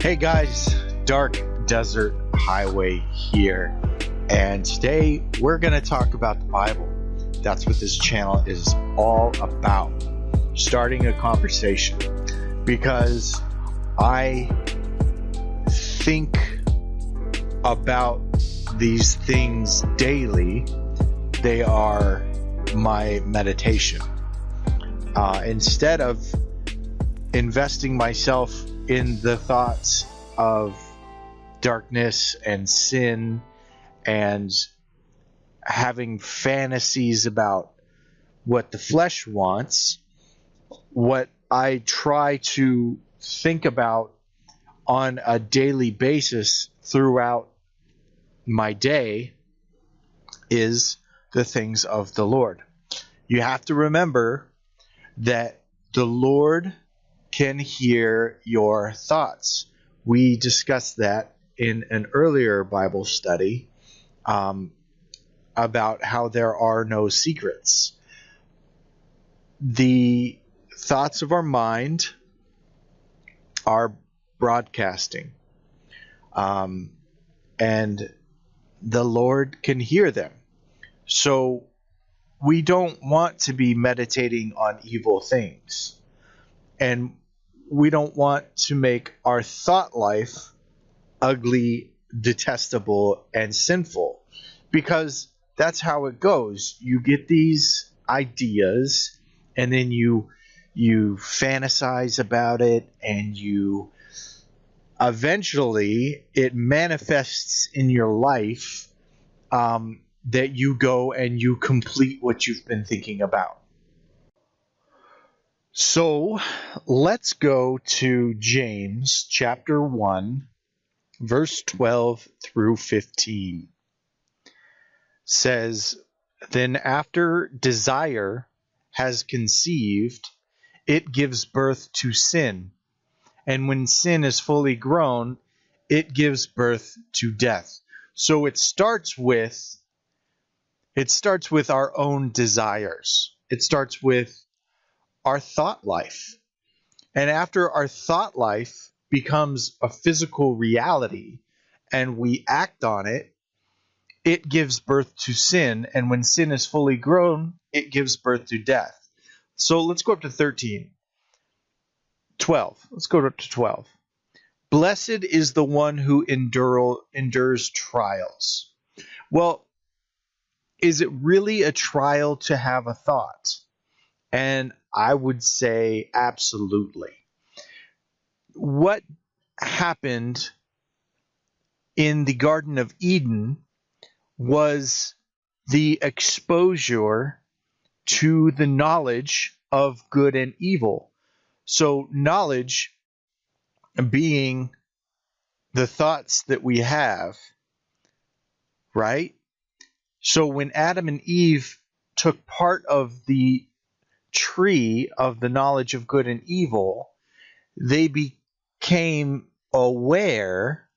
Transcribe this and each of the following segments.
Hey guys, Dark Desert Highway here, and today we're going to talk about the Bible. That's what this channel is all about, starting a conversation, because I think about these things daily. They are my meditation. Instead of investing myself in the thoughts of darkness and sin and having fantasies about what the flesh wants, what I try to think about on a daily basis throughout my day is the things of the Lord. You have to remember that the Lord can hear your thoughts. We discussed that in an earlier Bible study about how there are no secrets. The thoughts of our mind are broadcasting, and the Lord can hear them. So we don't want to be meditating on evil things. And we don't want to make our thought life ugly, detestable, and sinful, because that's how it goes. You get these ideas, and then you fantasize about it, and you eventually it manifests in your life that you go and you complete what you've been thinking about. So let's go to James chapter 1, verse 12 through 15. Says, "Then after desire has conceived, it gives birth to sin. And when sin is fully grown, it gives birth to death." So it starts with our own desires. It starts with our thought life. And after our thought life becomes a physical reality and we act on it, it gives birth to sin. And when sin is fully grown, it gives birth to death. So let's go up to 13. 12. Let's go up to 12. "Blessed is the one who endures trials." Well, is it really a trial to have a thought? And I would say absolutely. What happened in the Garden of Eden was the exposure to the knowledge of good and evil. So knowledge being the thoughts that we have, right? So when Adam and Eve took part of the tree of the knowledge of good and evil, they became aware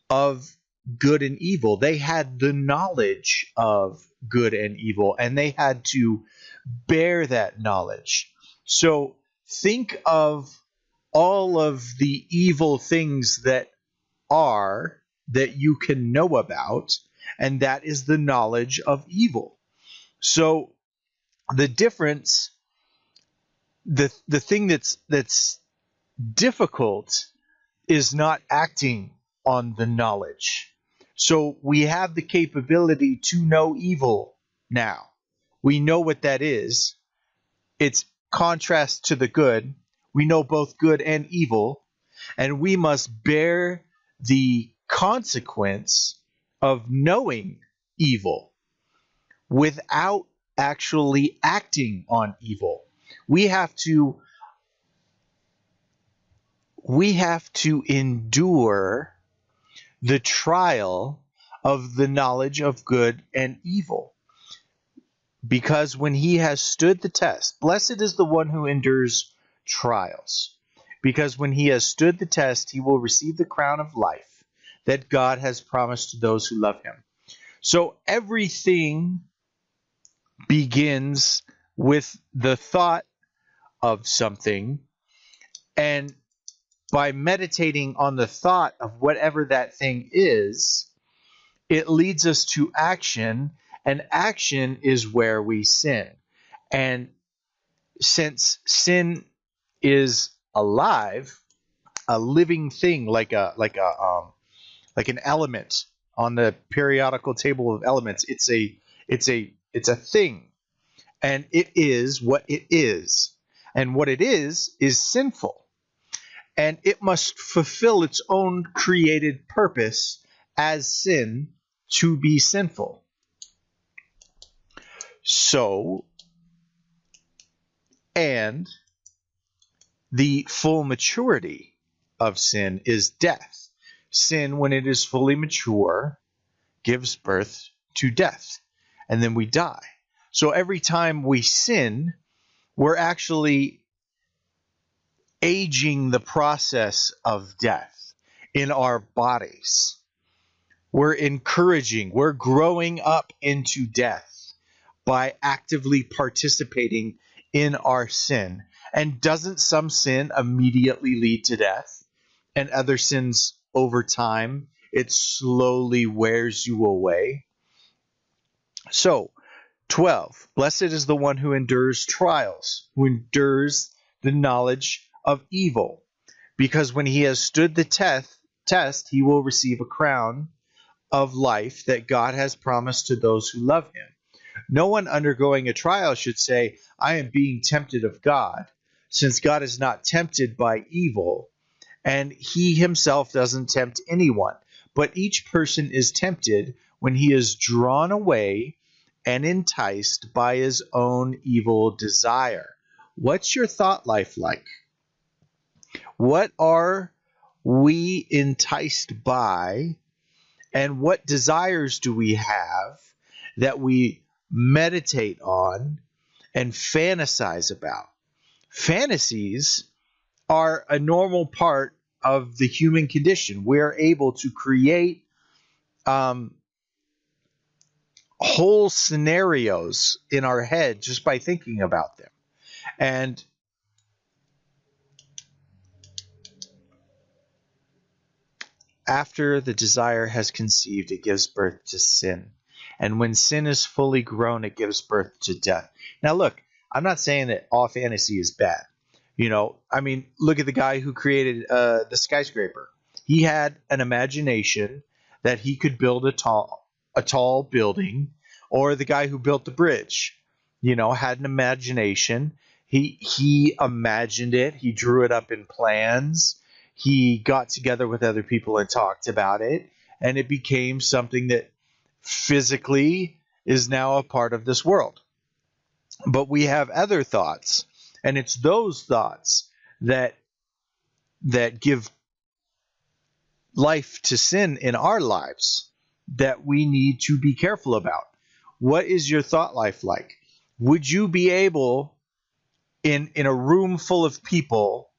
of good and evil. They had the knowledge of good and evil, and they had to bear that knowledge. So think of all of the evil things that you can know about, and that is the knowledge of evil. So the difference, the thing that's difficult is not acting on the knowledge. So we have the capability to know evil now. We know what that is. It's contrast to the good. We know both good and evil, and we must bear the consequence of knowing evil without actually acting on evil. We have to endure the trial of the knowledge of good and evil. Because when he has stood the test, blessed is the one who endures trials. Because when he has stood the test, he will receive the crown of life that God has promised to those who love him. So everything begins with the thought of something, and by meditating on the thought of whatever that thing is, it leads us to action, and action is where we sin. And since sin is alive, a living thing, like an element on the periodical table of elements, it's a thing, and it is what it is, and what it is sinful, and it must fulfill its own created purpose as sin to be sinful. So, and the full maturity of sin is death. Sin, when it is fully mature, gives birth to death, and then we die. So every time we sin, we're actually aging the process of death in our bodies. We're growing up into death by actively participating in our sin. And doesn't some sin immediately lead to death? And other sins over time, it slowly wears you away. So, 12, blessed is the one who endures trials, who endures the knowledge of evil, because when he has stood the test, he will receive a crown of life that God has promised to those who love him. No one undergoing a trial should say, I am being tempted of God, since God is not tempted by evil, and he himself doesn't tempt anyone. But each person is tempted when he is drawn away and enticed by his own evil desire. What's your thought life like? What are we enticed by, and what desires do we have that we meditate on and fantasize about? Fantasies are a normal part of the human condition. We're able to create whole scenarios in our head just by thinking about them. And after the desire has conceived, it gives birth to sin. And when sin is fully grown, it gives birth to death. Now, look, I'm not saying that all fantasy is bad. I mean, look at the guy who created the skyscraper. He had an imagination that he could build a tall building, or the guy who built the bridge, had an imagination. He imagined it. He drew it up in plans. He got together with other people and talked about it, and it became something that physically is now a part of this world. But we have other thoughts, and it's those thoughts that give life to sin in our lives that we need to be careful about. What is your thought life like? Would you be able, in a room full of people,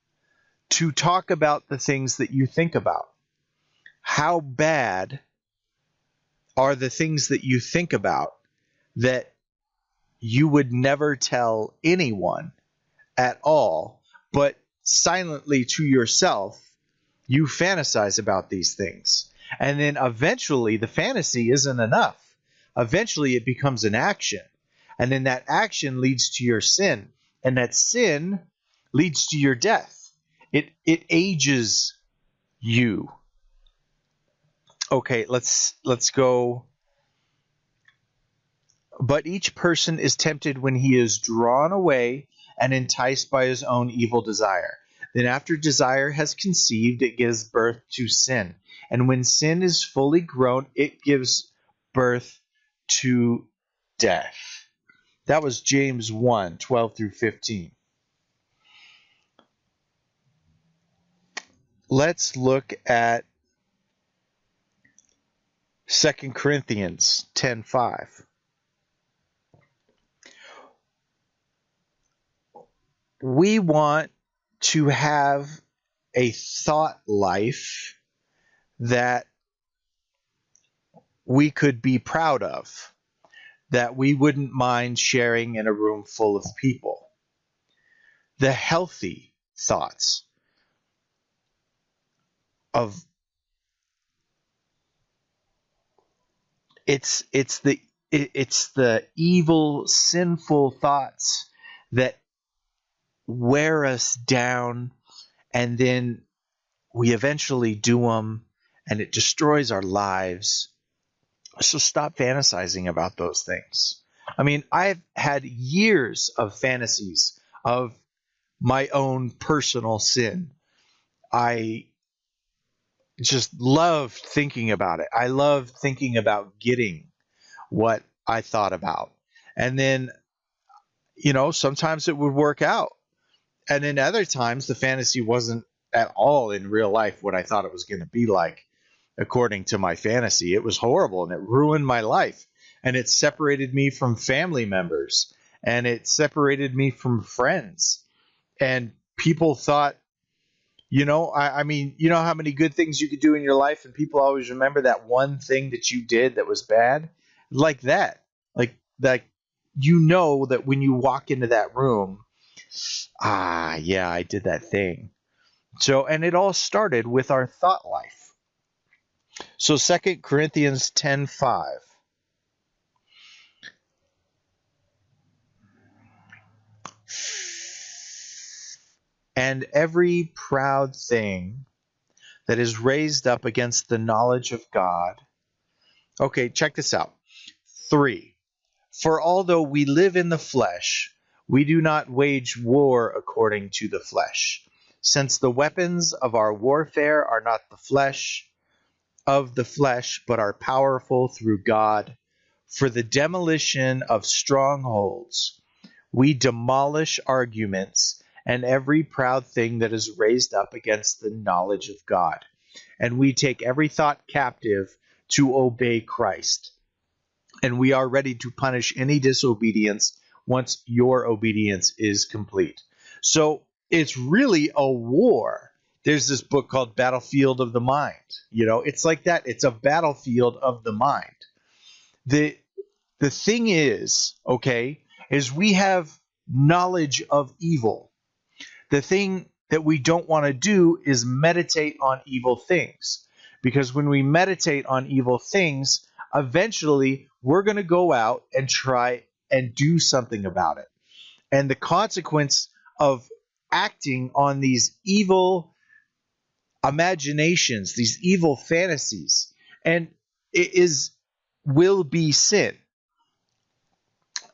to talk about the things that you think about? How bad are the things that you think about that you would never tell anyone at all, but silently to yourself, you fantasize about these things? And then eventually the fantasy isn't enough. Eventually it becomes an action. And then that action leads to your sin. And that sin leads to your death. It ages you. Okay, let's go. But each person is tempted when he is drawn away and enticed by his own evil desire. Then after desire has conceived, it gives birth to sin. And when sin is fully grown, it gives birth to death. That was James 1, 12 through 15. Let's look at 2 Corinthians 10:5. We want to have a thought life that we could be proud of, that we wouldn't mind sharing in a room full of people. The healthy thoughts. of it's the evil, sinful thoughts that wear us down, and then we eventually do them, and it destroys our lives. So stop fantasizing about those things. I mean, I've had years of fantasies of my own personal sin. I just loved thinking about it. I loved thinking about getting what I thought about. And then, sometimes it would work out. And then other times the fantasy wasn't at all in real life what I thought it was going to be like according to my fantasy. It was horrible and it ruined my life. And it separated me from family members and it separated me from friends. And people thought, I mean, you know how many good things you could do in your life, and people always remember that one thing that you did that was bad, like that. Like that when you walk into that room, yeah, I did that thing. So, and it all started with our thought life. So 2 Corinthians 10:5. And every proud thing that is raised up against the knowledge of God. Okay, check this out. 3. For although we live in the flesh, we do not wage war according to the flesh, since the weapons of our warfare are not of the flesh, but are powerful through God for the demolition of strongholds. We demolish arguments and every proud thing that is raised up against the knowledge of God, and we take every thought captive to obey Christ. And we are ready to punish any disobedience once your obedience is complete. So it's really a war. There's this book called Battlefield of the Mind. It's like that. It's a battlefield of the mind. The thing is, okay, is we have knowledge of evil. The thing that we don't want to do is meditate on evil things. Because when we meditate on evil things, eventually we're going to go out and try and do something about it. And the consequence of acting on these evil imaginations, these evil fantasies, and will be sin.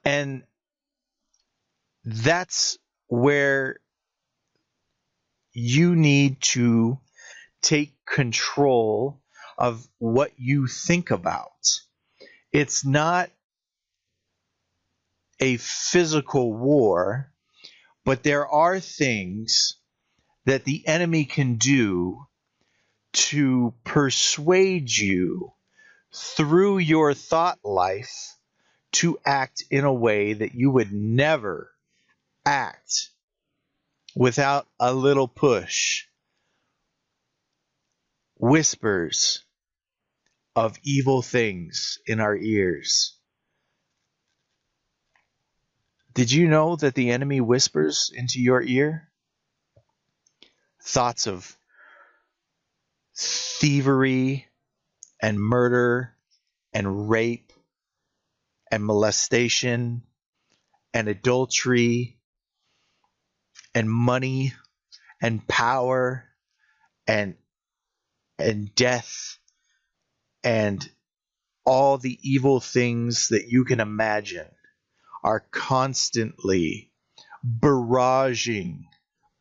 And that's where you need to take control of what you think about. It's not a physical war, but there are things that the enemy can do to persuade you through your thought life to act in a way that you would never act without a little push. Whispers of evil things in our ears. Did you know that the enemy whispers into your ear? Thoughts of thievery and murder and rape and molestation and adultery and money and power and death and all the evil things that you can imagine are constantly barraging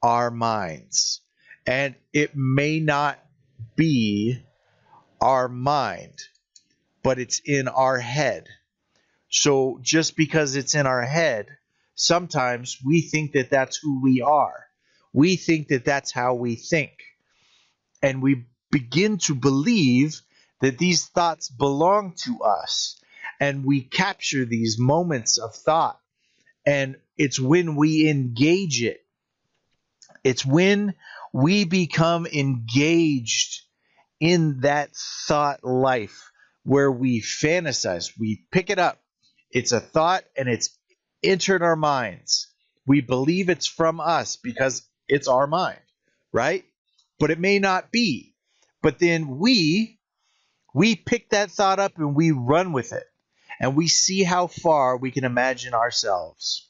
our minds. And it may not be our mind, but it's in our head. So just because it's in our head, sometimes we think that that's who we are. We think that that's how we think. And we begin to believe that these thoughts belong to us. And we capture these moments of thought. And it's when we engage it. It's when we become engaged in that thought life where we fantasize. We pick it up. It's a thought and it's entered our minds. We believe it's from us because it's our mind, right? But it may not be. But then we pick that thought up and we run with it. And we see how far we can imagine ourselves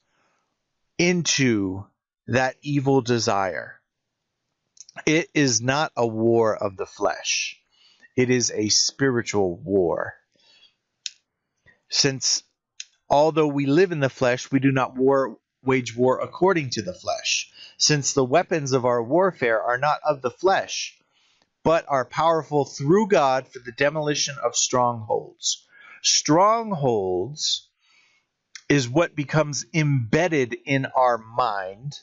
into that evil desire. It is not a war of the flesh. It is a spiritual war. Since although we live in the flesh, we do not wage war according to the flesh. Since the weapons of our warfare are not of the flesh, but are powerful through God for the demolition of strongholds. Strongholds is what becomes embedded in our mind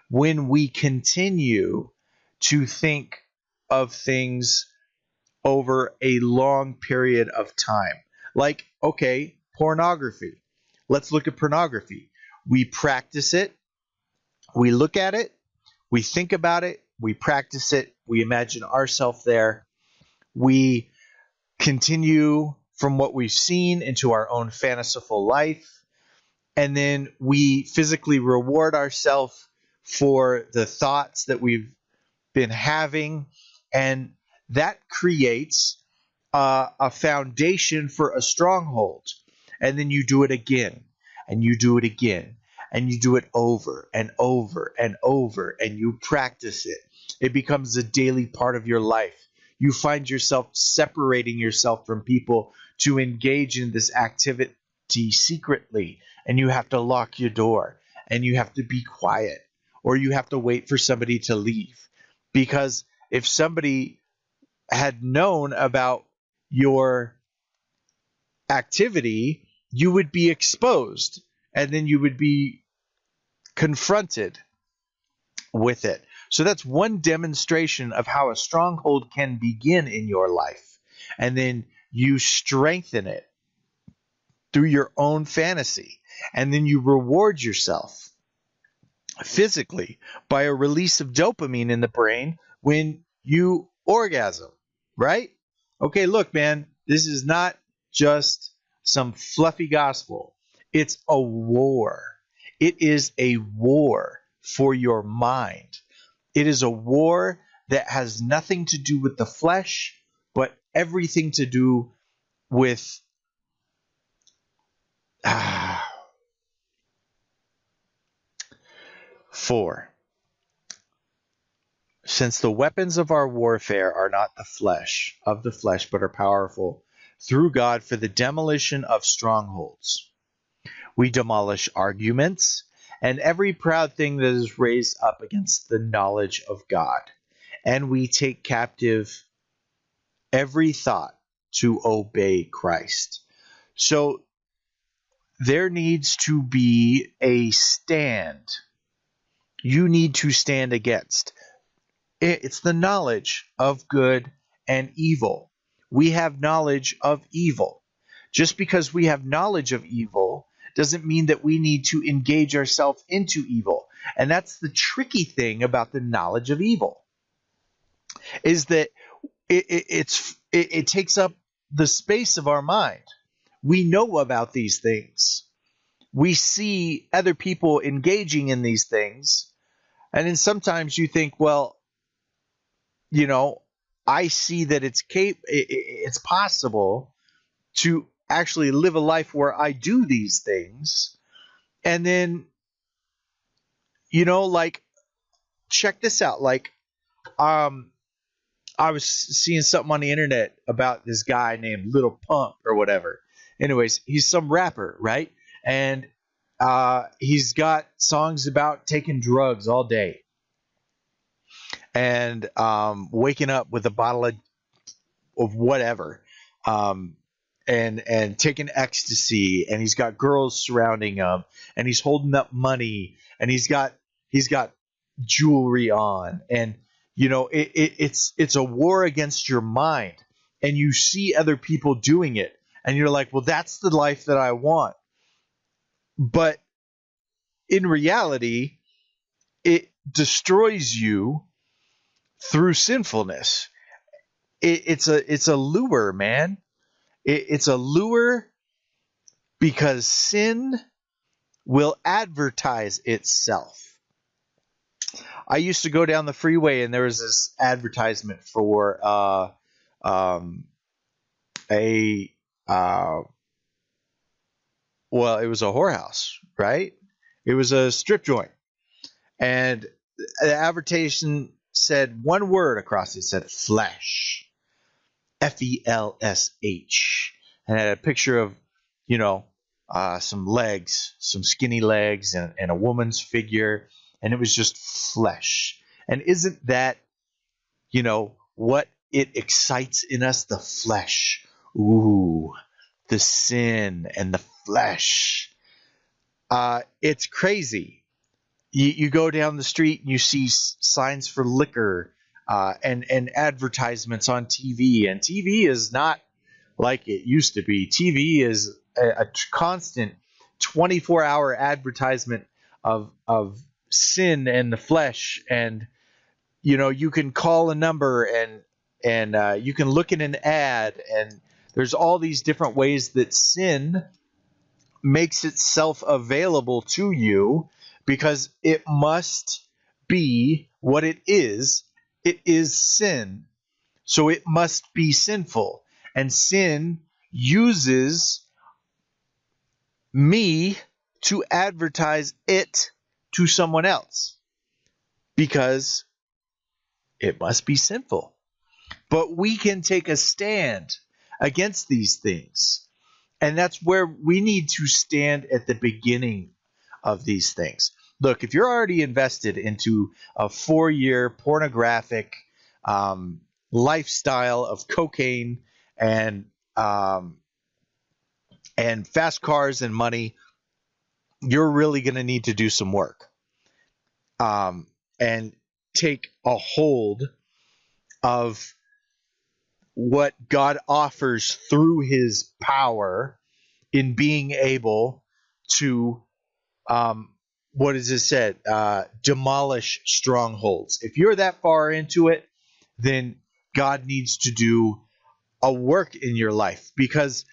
when we continue to think of things over a long period of time. Like, okay, pornography. Let's look at pornography. We practice it, we look at it, we think about it, we practice it, we imagine ourselves there, we continue from what we've seen into our own fanciful life, and then we physically reward ourselves for the thoughts that we've been having, and that creates a foundation for a stronghold. And then you do it again, and you do it again, and you do it over and over and over, and you practice it. It becomes a daily part of your life. You find yourself separating yourself from people to engage in this activity secretly, and you have to lock your door, and you have to be quiet, or you have to wait for somebody to leave. Because if somebody had known about your activity, you would be exposed, and then you would be confronted with it. So that's one demonstration of how a stronghold can begin in your life, and then you strengthen it through your own fantasy, and then you reward yourself physically by a release of dopamine in the brain when you orgasm, right? Okay, look, man, this is not just some fluffy gospel. It's a war. It is a war for your mind. It is a war that has nothing to do with the flesh, but everything to do with 4. Since the weapons of our warfare are not of the flesh, but are powerful through God for the demolition of strongholds. We demolish arguments and every proud thing that is raised up against the knowledge of God. And we take captive every thought to obey Christ. So there needs to be a stand. You need to stand against. It's the knowledge of good and evil. We have knowledge of evil. Just because we have knowledge of evil doesn't mean that we need to engage ourselves into evil. And that's the tricky thing about the knowledge of evil, is that it takes up the space of our mind. We know about these things. We see other people engaging in these things. And then sometimes you think, well, you know, I see that it's possible to actually live a life where I do these things. And then, like, check this out. Like, I was seeing something on the internet about this guy named Little Pump or whatever. Anyways, he's some rapper, right? And he's got songs about taking drugs all day and waking up with a bottle of whatever, and taking ecstasy, and he's got girls surrounding him, and he's holding up money, and he's got jewelry on, and it's a war against your mind, and you see other people doing it, and you're like, well, that's the life that I want. But in reality, it destroys you through sinfulness. It's a lure, man. It's a lure because sin will advertise itself. I used to go down the freeway and there was this advertisement for um, a well, it was a whorehouse, right? It was a strip joint, and the advertisement said one word across it. It said flesh, FELSH, and it had a picture of, you know, some legs, some skinny legs, and a woman's figure, and it was just flesh. And isn't that, what it excites in us? The flesh. Ooh, the sin and the flesh. It's crazy. You go down the street and you see signs for liquor, and advertisements on TV. And TV is not like it used to be. TV is a constant 24-hour advertisement of sin and the flesh. And you can call a number, and you can look at an ad, and there's all these different ways that sin makes itself available to you, because it must be what it is. It is sin. So it must be sinful. And sin uses me to advertise it to someone else, because it must be sinful. But we can take a stand against these things. And that's where we need to stand at the beginning of these things. Look, if you're already invested into a 4-year pornographic lifestyle of cocaine and fast cars and money, you're really going to need to do some work, and take a hold of what God offers through his power in being able to, what is it said? Demolish strongholds. If you're that far into it, then God needs to do a work in your life, because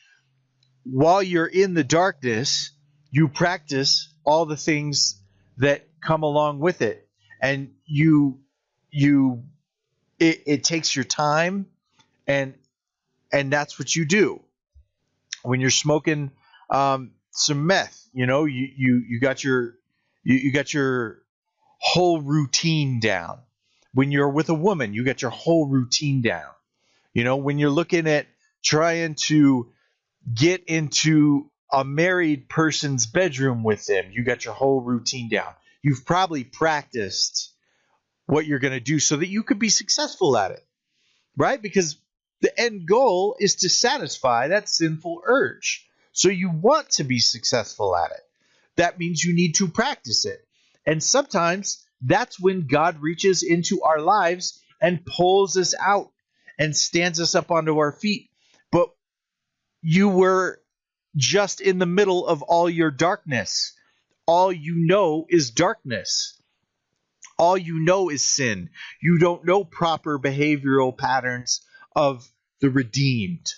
while you're in the darkness, you practice all the things that come along with it. And it takes your time, and that's what you do. When you're smoking some meth, you got your whole routine down. When you're with a woman, you got your whole routine down. When you're looking at trying to get into a married person's bedroom with them, you got your whole routine down. You've probably practiced what you're going to do so that you could be successful at it, right? Because the end goal is to satisfy that sinful urge. So you want to be successful at it. That means you need to practice it. And sometimes that's when God reaches into our lives and pulls us out and stands us up onto our feet. But you were just in the middle of all your darkness. All you know is darkness. All you know is sin. You don't know proper behavioral patterns of the redeemed,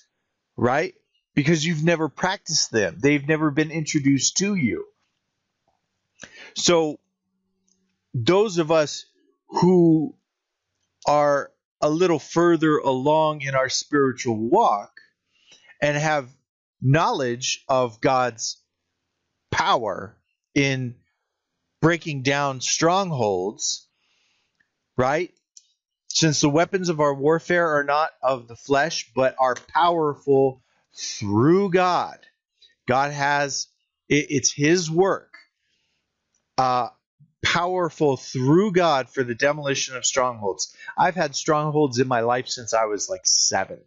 right? Because you've never practiced them. They've never been introduced to you. So those of us who are a little further along in our spiritual walk and have knowledge of God's power in breaking down strongholds, right? Since the weapons of our warfare are not of the flesh, but are powerful through God. God has, it's his work, powerful through God for the demolition of strongholds. I've had strongholds in my life since I was like 7,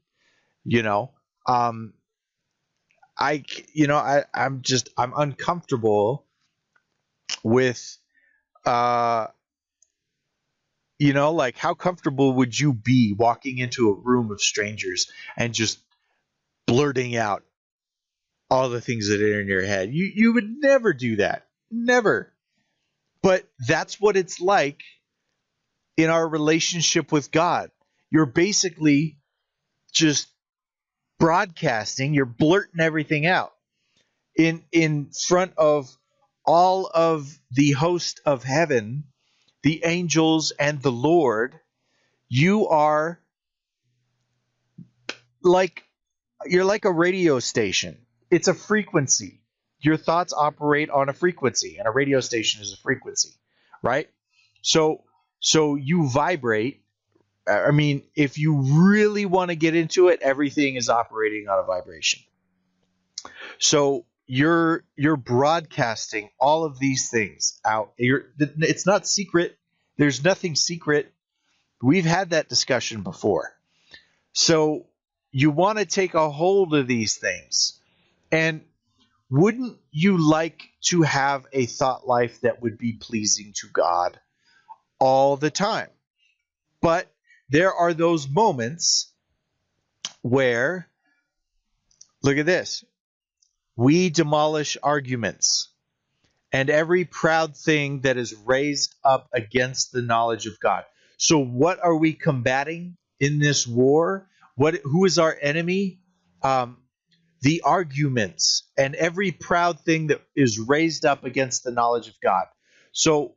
I'm uncomfortable with, like, how comfortable would you be walking into a room of strangers and just blurting out all the things that are in your head? You would never do that. Never. But that's what it's like in our relationship with God. You're basically just broadcasting, you're blurting everything out in front of all of the host of heaven, the angels, and the Lord, you are like you're like a radio station. It's a frequency. Your thoughts operate on a frequency, and a radio station is a frequency, right? So you vibrate. I mean, if you really want to get into it, everything is operating on a vibration. So you're broadcasting all of these things out. It's not secret. There's nothing secret. We've had that discussion before. So you want to take a hold of these things. And wouldn't you like to have a thought life that would be pleasing to God all the time? But there are those moments where, look at this, we demolish arguments and every proud thing that is raised up against the knowledge of God. So what are we combating in this war? Who is our enemy? The arguments and every proud thing that is raised up against the knowledge of God. So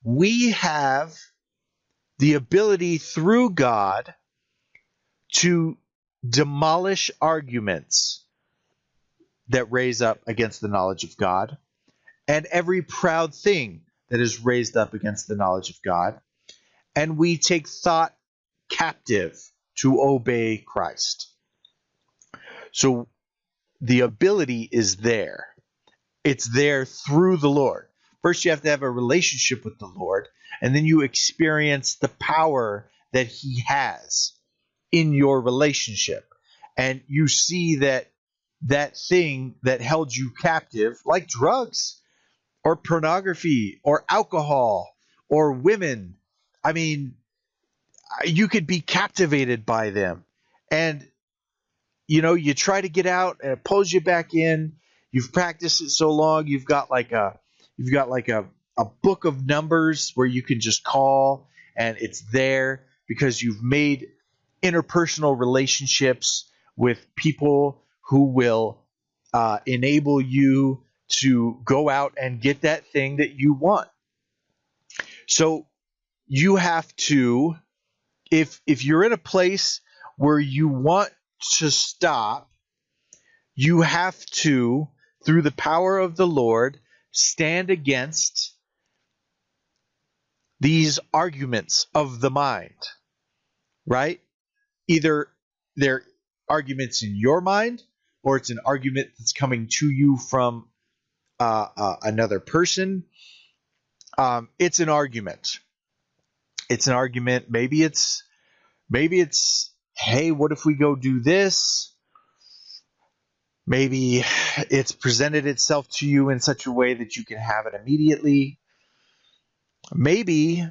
we have the ability through God to demolish arguments that raise up against the knowledge of God and every proud thing that is raised up against the knowledge of God. And we take thought captive to obey Christ. So the ability is there. It's there through the Lord. First, you have to have a relationship with the Lord, and then you experience the power that He has in your relationship. And you see that thing that held you captive, like drugs or pornography or alcohol or women, I mean, you could be captivated by them. And you try to get out and it pulls you back in. You've practiced it so long, you've got like a book of numbers where you can just call and it's there because you've made interpersonal relationships with people who will enable you to go out and get that thing that you want. So you have to, if you're in a place where you want to stop, you have to, through the power of the Lord, stand against these arguments of the mind, right? Either they're arguments in your mind, or it's an argument that's coming to you from another person. It's an argument. It's an argument. Maybe it's, hey, what if we go do this? Maybe it's presented itself to you in such a way that you can have it immediately. Maybe,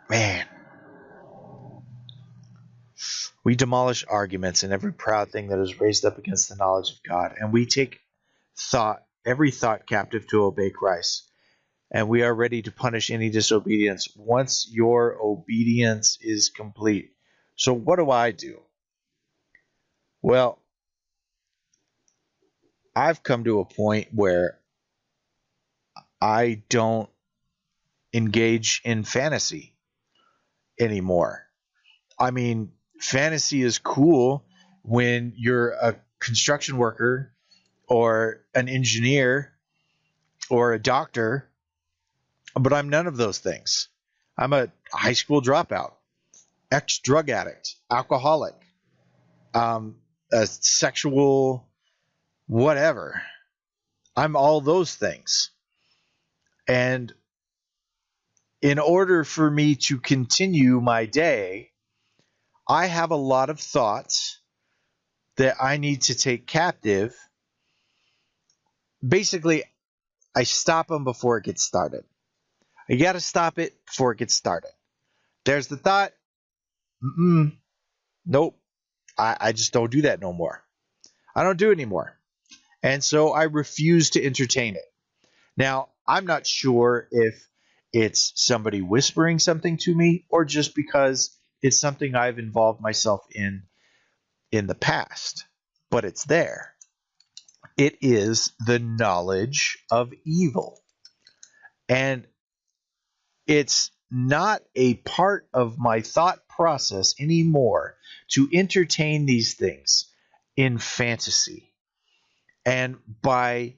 man, we demolish arguments and every proud thing that is raised up against the knowledge of God, and we take every thought captive to obey Christ. And we are ready to punish any disobedience once your obedience is complete. So what do? Well, I've come to a point where I don't engage in fantasy anymore. I mean, fantasy is cool when you're a construction worker or an engineer or a doctor, but I'm none of those things. I'm a high school dropout, ex-drug addict, alcoholic, a sexual whatever. I'm all those things. And in order for me to continue my day, I have a lot of thoughts that I need to take captive. Basically, I stop them before it gets started. You got to stop it before it gets started. There's the thought. Nope. I just don't do that no more. I don't do it anymore. And so I refuse to entertain it. Now, I'm not sure if it's somebody whispering something to me or just because it's something I've involved myself in the past, but it's there. It is the knowledge of evil. And it's not a part of my thought process anymore to entertain these things in fantasy. And by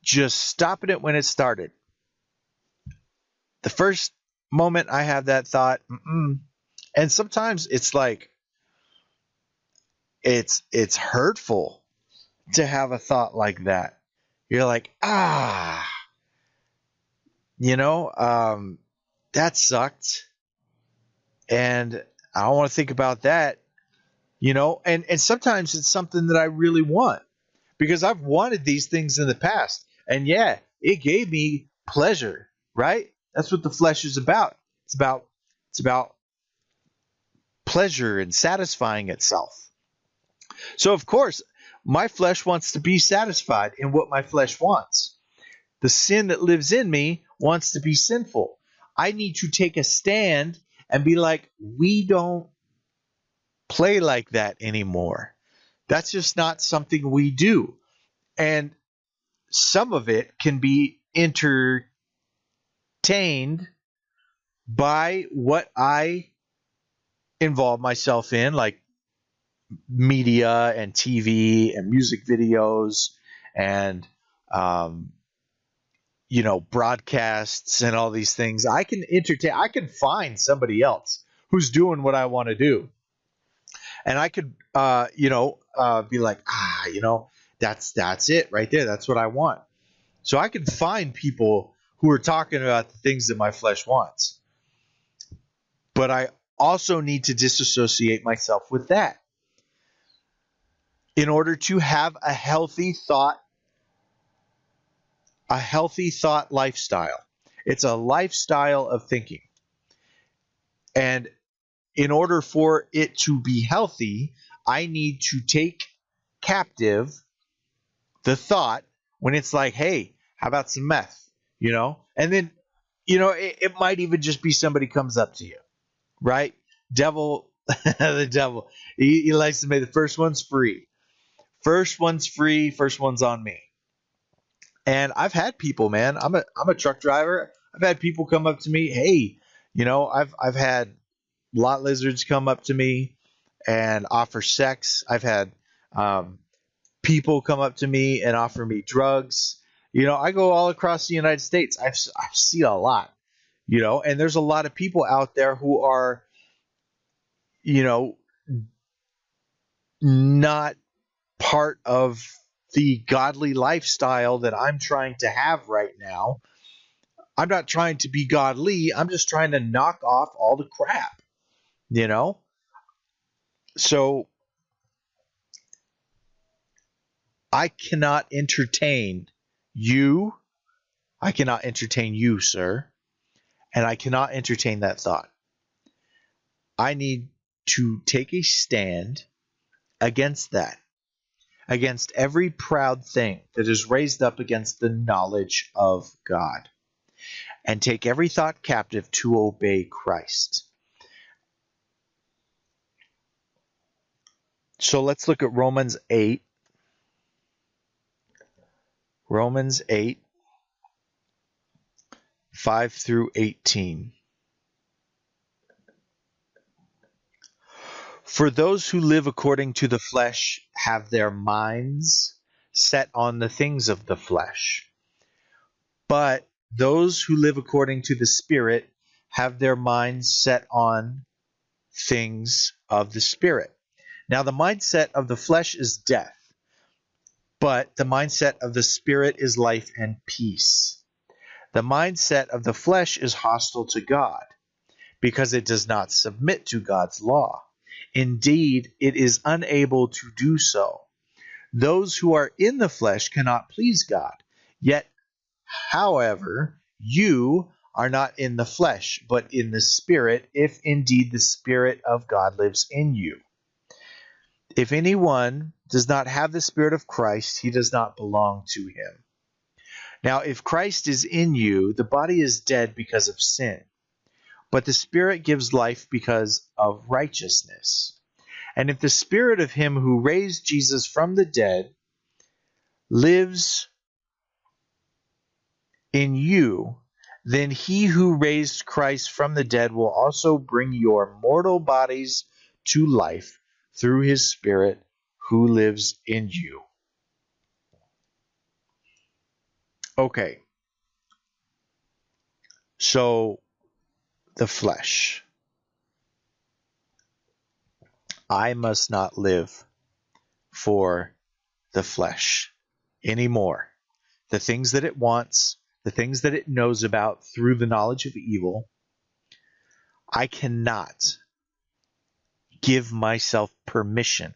just stopping it when it started, the first moment I have that thought, and sometimes it's like it's hurtful to have a thought like that. You're like, that sucked, and I don't want to think about that. And sometimes it's something that I really want, because I've wanted these things in the past, and yeah, it gave me pleasure, right? That's what the flesh is about. It's about pleasure and satisfying itself. So of course, my flesh wants to be satisfied in what my flesh wants. The sin that lives in me wants to be sinful. I need to take a stand and be like, we don't play like that anymore. That's just not something we do. And some of it can be entertained by what I involve myself in, like media and TV and music videos and broadcasts and all these things. I can find somebody else who's doing what I want to do, and I could be like, that's it right there, that's what I want. So I can find people who are talking about the things that my flesh wants, but I also need to disassociate myself with that in order to have a healthy thought lifestyle. It's a lifestyle of thinking. And in order for it to be healthy, I need to take captive the thought when it's like, hey, how about some meth? And then, it might even just be somebody comes up to you, right? Devil, the devil, he likes to make the first one's free. First one's free, first one's on me. And I've had people, man, I'm a truck driver. I've had people come up to me, hey, I've had lot lizards come up to me and offer sex. I've had people come up to me and offer me drugs. I go all across the United States. I've seen a lot, and there's a lot of people out there who are, not part of the godly lifestyle that I'm trying to have right now. I'm not trying to be godly. I'm just trying to knock off all the crap, So I cannot entertain you. I cannot entertain you, sir. And I cannot entertain that thought. I need to take a stand against that, against every proud thing that is raised up against the knowledge of God, and take every thought captive to obey Christ. So let's look at Romans 8. Romans 8, 5 through 18. For those who live according to the flesh have their minds set on the things of the flesh. But those who live according to the Spirit have their minds set on things of the Spirit. Now, the mindset of the flesh is death, but the mindset of the Spirit is life and peace. The mindset of the flesh is hostile to God because it does not submit to God's law. Indeed, it is unable to do so. Those who are in the flesh cannot please God. Yet, however, you are not in the flesh, but in the Spirit, if indeed the Spirit of God lives in you. If anyone does not have the Spirit of Christ, he does not belong to him. Now, if Christ is in you, the body is dead because of sin, but the Spirit gives life because of righteousness. And if the Spirit of him who raised Jesus from the dead lives in you, then he who raised Christ from the dead will also bring your mortal bodies to life through his Spirit who lives in you. Okay, so the flesh. I must not live for the flesh anymore. The things that it wants, the things that it knows about through the knowledge of evil, I cannot give myself permission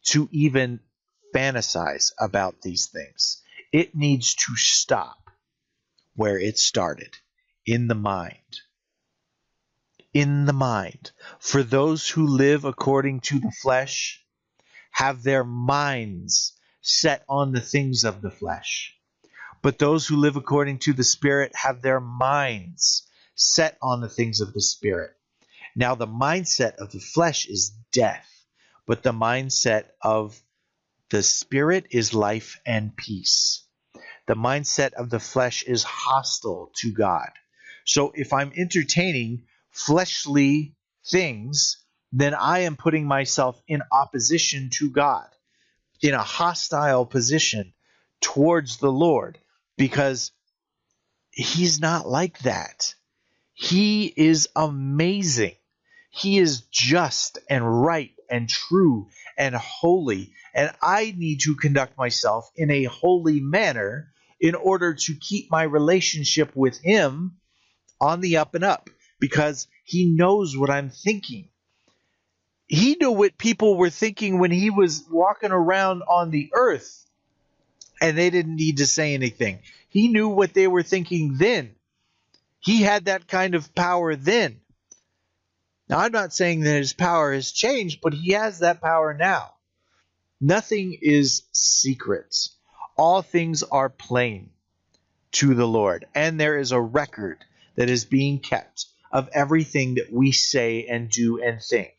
to even fantasize about these things. It needs to stop where it started, in the mind. In the mind. For those who live according to the flesh, have their minds set on the things of the flesh. But those who live according to the Spirit have their minds set on the things of the Spirit. Now, the mindset of the flesh is death, but the mindset of the Spirit is life and peace. The mindset of the flesh is hostile to God. So if I'm entertaining fleshly things, then I am putting myself in opposition to God, in a hostile position towards the Lord, because he's not like that. He is amazing. He is just and right and true and holy. And I need to conduct myself in a holy manner in order to keep my relationship with him on the up and up, because he knows what I'm thinking. He knew what people were thinking when he was walking around on the earth, and they didn't need to say anything. He knew what they were thinking then. He had that kind of power then. Now, I'm not saying that his power has changed, but he has that power now. Nothing is secret. All things are plain to the Lord, and there is a record that is being kept of everything that we say and do and think.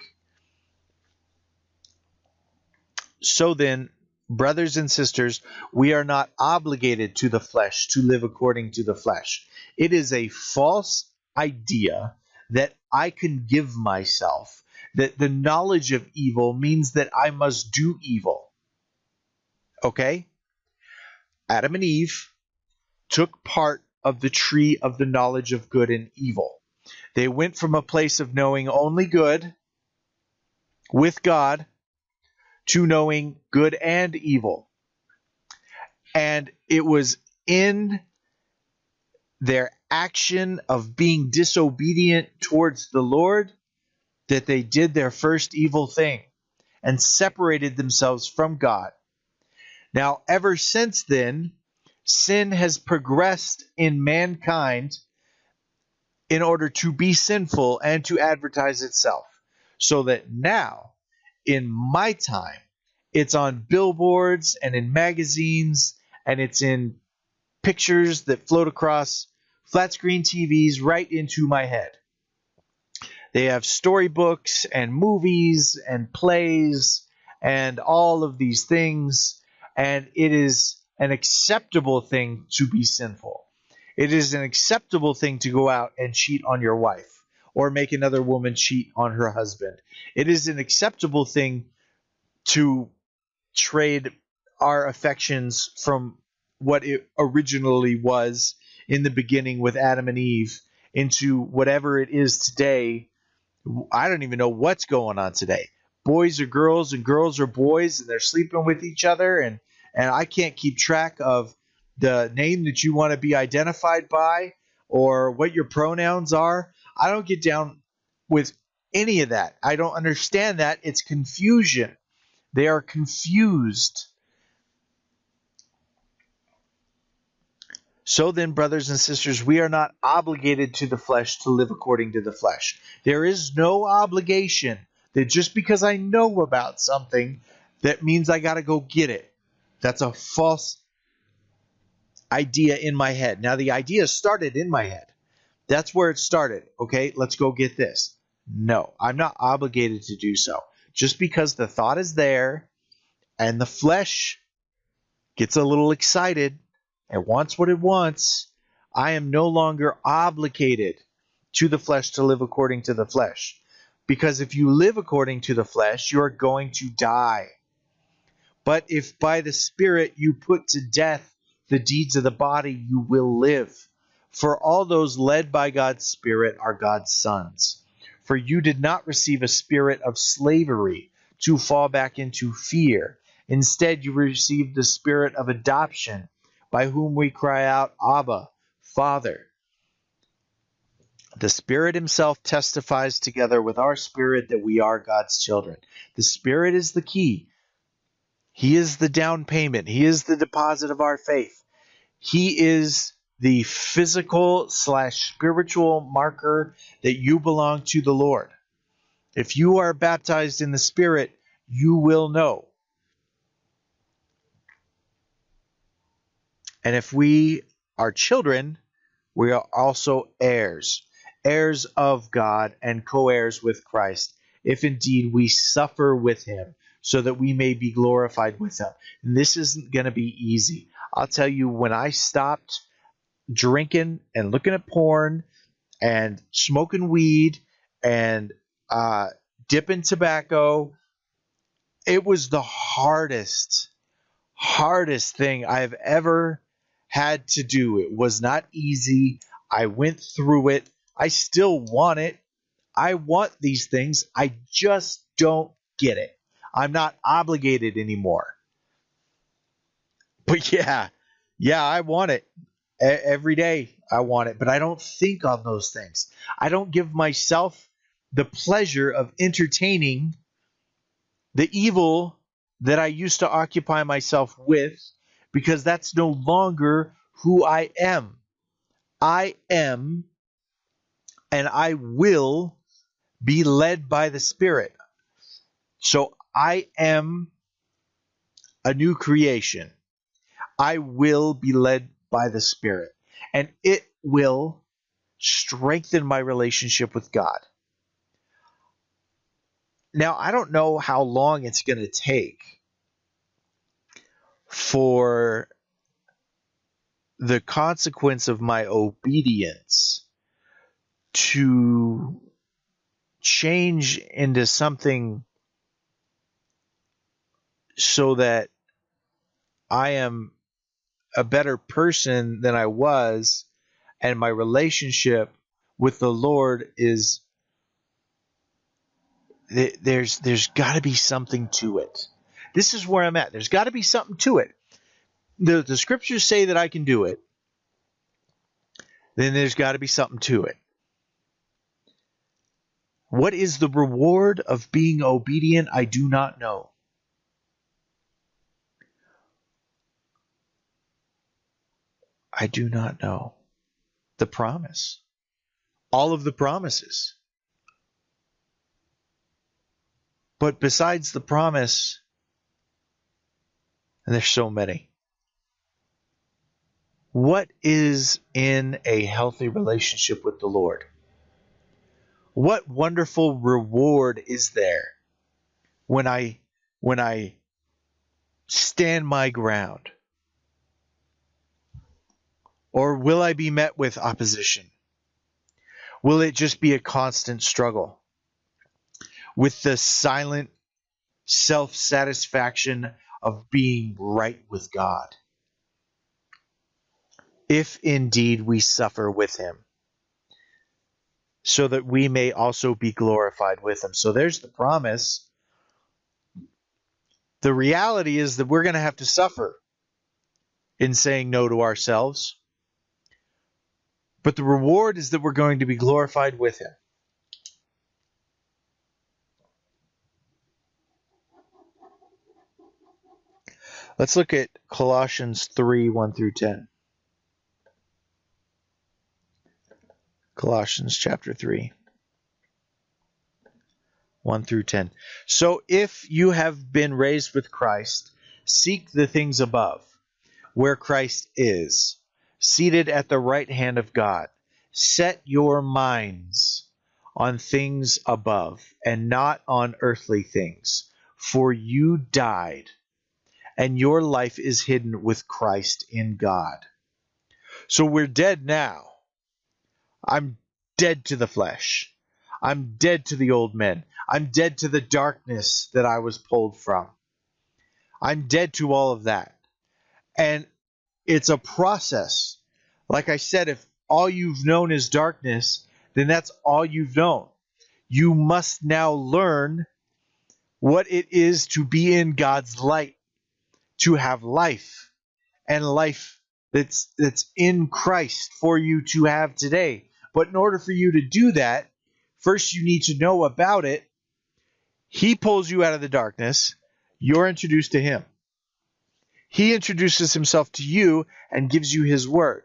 So then, brothers and sisters, we are not obligated to the flesh to live according to the flesh. It is a false idea that I can give myself, that the knowledge of evil means that I must do evil. Okay? Adam and Eve took part of the tree of the knowledge of good and evil. They went from a place of knowing only good with God to knowing good and evil. And it was in their action of being disobedient towards the Lord that they did their first evil thing and separated themselves from God. Now, ever since then, sin has progressed in mankind in order to be sinful and to advertise itself. So that now, in my time, it's on billboards and in magazines, and it's in pictures that float across flat screen TVs right into my head. They have storybooks and movies and plays and all of these things, and it is an acceptable thing to be sinful. It is an acceptable thing to go out and cheat on your wife or make another woman cheat on her husband. It is an acceptable thing to trade our affections from what it originally was in the beginning with Adam and Eve into whatever it is today. I don't even know what's going on today. Boys are girls and girls are boys, and they're sleeping with each other, and I can't keep track of the name that you want to be identified by or what your pronouns are. I don't get down with any of that. I don't understand that. It's confusion. They are confused. So then, brothers and sisters, we are not obligated to the flesh to live according to the flesh. There is no obligation that just because I know about something, that means I got to go get it. That's a false idea in my head. Now, the idea started in my head. That's where it started. Okay, let's go get this. No, I'm not obligated to do so. Just because the thought is there and the flesh gets a little excited, it wants what it wants, I am no longer obligated to the flesh to live according to the flesh. Because if you live according to the flesh, you are going to die. But if by the Spirit you put to death the deeds of the body, you will live. For all those led by God's Spirit are God's sons. For you did not receive a spirit of slavery to fall back into fear. Instead, you received the spirit of adoption, by whom we cry out, Abba, Father. The Spirit himself testifies together with our spirit that we are God's children. The Spirit is the key. He is the down payment. He is the deposit of our faith. He is the physical/spiritual marker that you belong to the Lord. If you are baptized in the Spirit, you will know. And if we are children, we are also heirs, heirs of God and co-heirs with Christ, if indeed we suffer with him, so that we may be glorified with him. And this isn't going to be easy. I'll tell you, when I stopped drinking and looking at porn and smoking weed and dipping tobacco, it was the hardest thing I've ever had to do. It was not easy. I went through it. I still want it. I want these things. I just don't get it. I'm not obligated anymore. But yeah, I want it. Every day I want it, but I don't think on those things. I don't give myself the pleasure of entertaining the evil that I used to occupy myself with, because that's no longer who I am. I am, and I will be led by the Spirit. So I am a new creation. I will be led by the Spirit, and it will strengthen my relationship with God. Now, I don't know how long it's going to take for the consequence of my obedience to change into something so that I am a better person than I was, and my relationship with the Lord is, there's got to be something to it. This is where I'm at. There's got to be something to it. The scriptures say that I can do it. Then there's got to be something to it. What is the reward of being obedient? I do not know. I do not know. The promise. All of the promises. But besides the promise, and there's so many, what is in a healthy relationship with the Lord? What wonderful reward is there when I stand my ground? Or will I be met with opposition? Will it just be a constant struggle with the silent self-satisfaction of being right with God? If indeed we suffer with him, so that we may also be glorified with him. So there's the promise. The reality is that we're going to have to suffer in saying no to ourselves. But the reward is that we're going to be glorified with him. Let's look at Colossians 3, 1 through 10. Colossians chapter 3, 1 through 10. So if you have been raised with Christ, seek the things above, where Christ is, seated at the right hand of God. Set your minds on things above, and not on earthly things. For you died, and your life is hidden with Christ in God. So we're dead now. I'm dead to the flesh. I'm dead to the old men. I'm dead to the darkness that I was pulled from. I'm dead to all of that. And it's a process. Like I said, if all you've known is darkness, then that's all you've known. You must now learn what it is to be in God's light, to have life, and life that's in Christ for you to have today. But in order for you to do that, first you need to know about it. He pulls you out of the darkness. You're introduced to him. He introduces himself to you and gives you his word.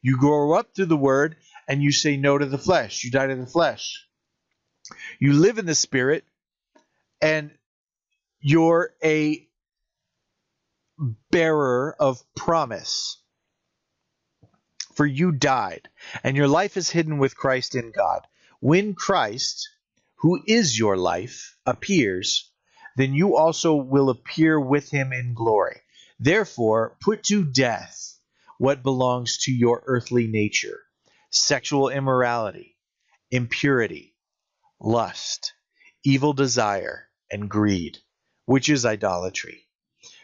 You grow up through the word and you say no to the flesh. You die to the flesh. You live in the spirit and you're a bearer of promise. For you died, and your life is hidden with Christ in God. When Christ, who is your life, appears, then you also will appear with him in glory. Therefore, put to death what belongs to your earthly nature: sexual immorality, impurity, lust, evil desire, and greed, which is idolatry.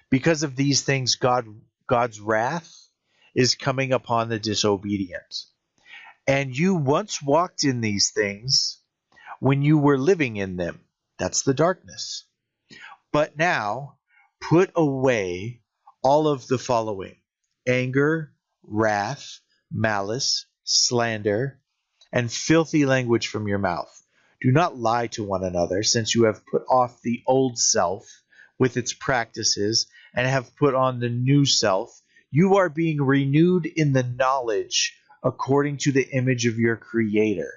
Because of these things, God's wrath is coming upon the disobedient. And you once walked in these things when you were living in them. That's the darkness. But now put away all of the following: anger, wrath, malice, slander, and filthy language from your mouth. Do not lie to one another, since you have put off the old self with its practices and have put on the new self. You are being renewed in the knowledge according to the image of your Creator.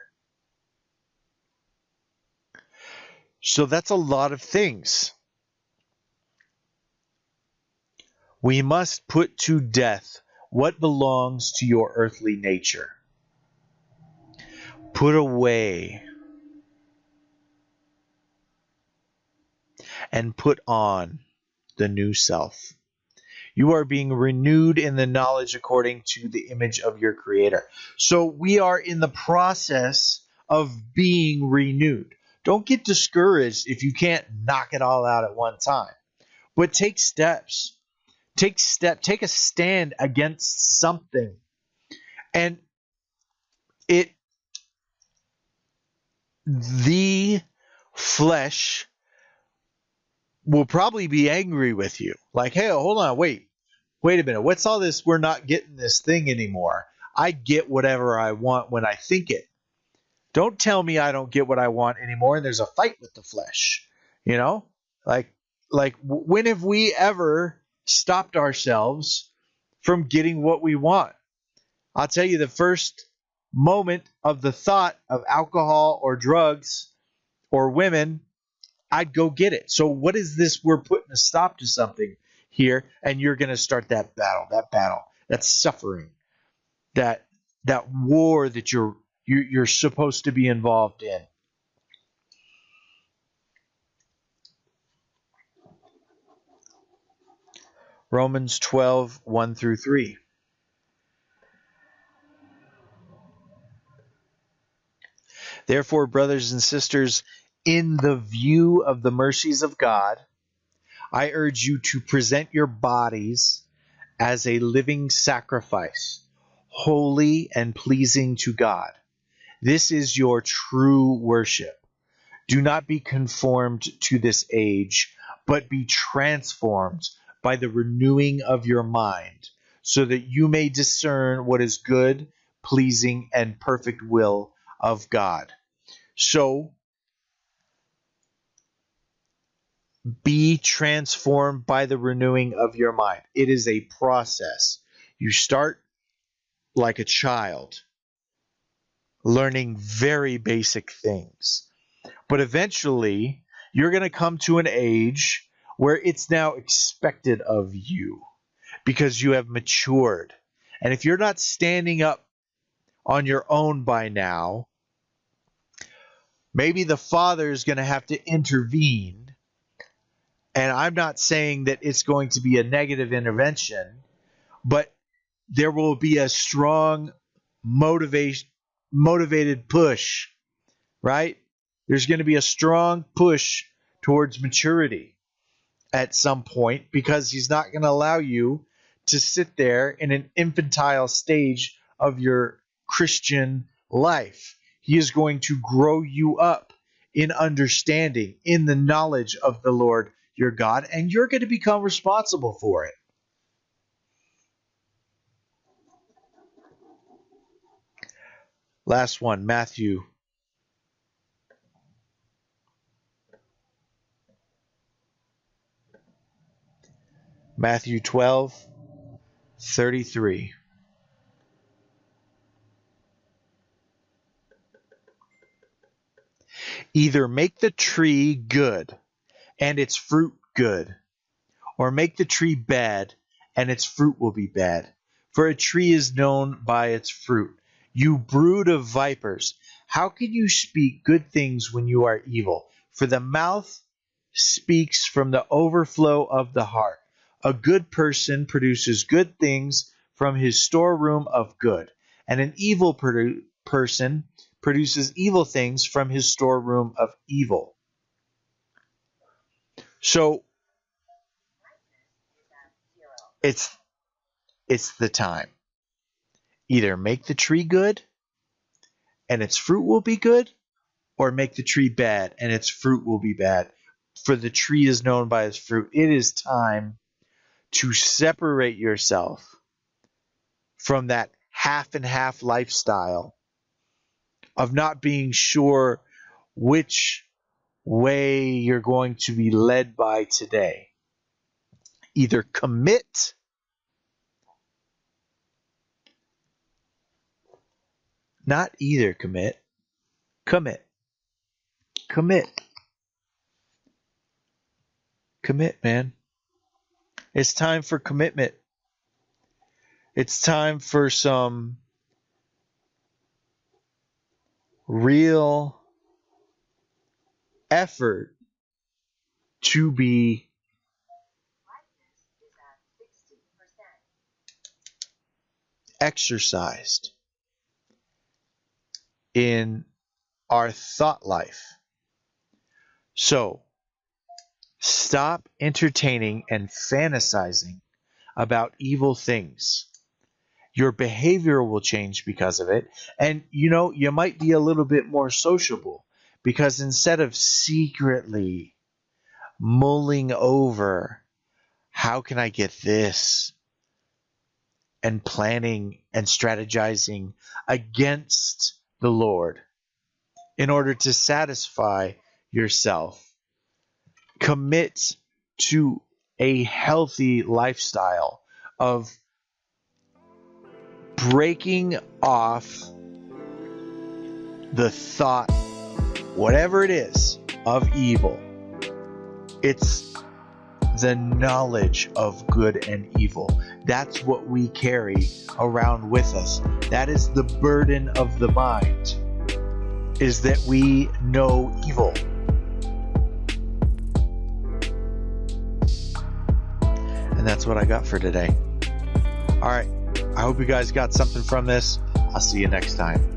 So that's a lot of things. We must put to death what belongs to your earthly nature. Put away and put on the new self. You are being renewed in the knowledge according to the image of your Creator. So we are in the process of being renewed. Don't get discouraged if you can't knock it all out at one time. But take steps. Take a stand against something. And the flesh will probably be angry with you. Like, hey, hold on, wait a minute. What's all this? We're not getting this thing anymore. I get whatever I want when I think it. Don't tell me I don't get what I want anymore and there's a fight with the flesh. You know? Like when have we ever stopped ourselves from getting what we want? I'll tell you, the first moment of the thought of alcohol or drugs or women, I'd go get it. So what is this? We're putting a stop to something here, and you're going to start that battle, that suffering, that war that you're supposed to be involved in. Romans 12, 1 through 3. Therefore, brothers and sisters, in the view of the mercies of God, I urge you to present your bodies as a living sacrifice, holy and pleasing to God. This is your true worship. Do not be conformed to this age, but be transformed by the renewing of your mind, so that you may discern what is good, pleasing, and perfect will of God. So, be transformed by the renewing of your mind. It is a process. You start like a child, learning very basic things. But eventually, you're going to come to an age where it's now expected of you because you have matured. And if you're not standing up on your own by now, maybe the Father is going to have to intervene. And I'm not saying that it's going to be a negative intervention, but there will be a strong motivated push, right? There's going to be a strong push towards maturity at some point, because he's not going to allow you to sit there in an infantile stage of your Christian life. He is going to grow you up in understanding, in the knowledge of the Lord your God, and you're going to become responsible for it. Last one, Matthew 12:33. Either make the tree good and its fruit good, or make the tree bad and its fruit will be bad. For a tree is known by its fruit. You brood of vipers, how can you speak good things when you are evil? For the mouth speaks from the overflow of the heart. A good person produces good things from his storeroom of good, and an evil person produces evil things from his storeroom of evil. So it's the time. Either make the tree good and its fruit will be good, or make the tree bad and its fruit will be bad. For the tree is known by its fruit. It is time to separate yourself from that half and half lifestyle of not being sure which way you're going to be led by today. Either commit, not either commit, commit. Commit, man. It's time for commitment. It's time for some real effort to be exercised in our thought life. So, stop entertaining and fantasizing about evil things. Your behavior will change because of it. And, you might be a little bit more sociable, because instead of secretly mulling over, how can I get this? And planning and strategizing against the Lord in order to satisfy yourself. Commit to a healthy lifestyle of breaking off the thought, whatever it is, of evil. It's the knowledge of good and evil. That's what we carry around with us. That is the burden of the mind, is that we know evil. And that's what I got for today. All right. I hope you guys got something from this. I'll see you next time.